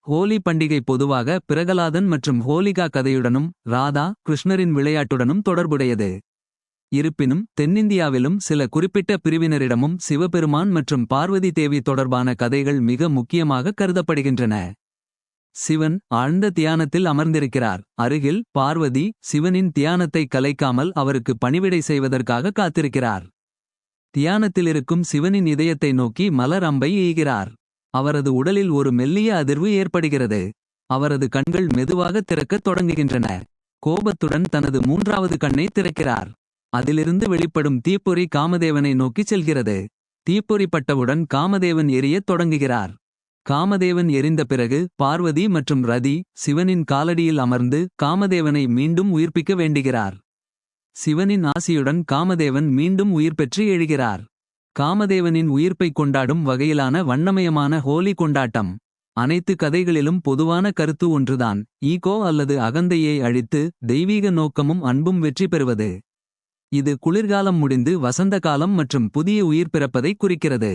ஹோலி பண்டிகை பொதுவாக பிரகலாதன் மற்றும் ஹோலிகா கதையுடனும் ராதா கிருஷ்ணரின் விளையாட்டுடனும் தொடர்புடையது. இருப்பினும் தென்னிந்தியாவிலும் சில குறிப்பிட்ட பிரிவினரிடமும் சிவபெருமான் மற்றும் பார்வதி தேவி தொடர்பான கதைகள் மிக முக்கியமாக கருதப்படுகின்றன. சிவன் ஆழ்ந்த தியானத்தில் அமர்ந்திருக்கிறார். அருகில் பார்வதி சிவனின் தியானத்தை கலைக்காமல் அவருக்கு பணிவிடை செய்வதற்காக காத்திருக்கிறார். தியானத்திலிருக்கும் சிவனின் இதயத்தை நோக்கி மலர் அம்பை எய்கிறார். அவரது உடலில் ஒரு மெல்லிய அதிர்வு ஏற்படுகிறது. அவரது கண்கள் மெதுவாக திறக்கத் தொடங்குகின்றன. கோபத்துடன் தனது மூன்றாவது கண்ணை திறக்கிறார். அதிலிருந்து வெளிப்படும் தீப்பொறி காமதேவனை நோக்கிச் செல்கிறது. தீப்பொறி பட்டவுடன் காமதேவன் எரியத் தொடங்குகிறார். காமதேவன் எரிந்த பிறகு பார்வதி மற்றும் ரதி சிவனின் காலடியில் அமர்ந்து காமதேவனை மீண்டும் உயிர்ப்பிக்க வேண்டுகிறார். சிவனின் ஆசியுடன் காமதேவன் மீண்டும் உயிர் பெற்று எழுகிறார். காமதேவனின் உயிர்ப்பைக் கொண்டாடும் வகையிலான வண்ணமயமான ஹோலி கொண்டாட்டம். அனைத்து கதைகளிலும் பொதுவான கருத்து ஒன்றுதான். ஈகோ அல்லது அகந்தையை அழித்து தெய்வீக நோக்கமும் அன்பும் வெற்றி பெறுவது. இது குளிர்காலம் முடிந்து வசந்த காலம் மற்றும் புதிய உயிர் பிறப்பதை குறிக்கிறது.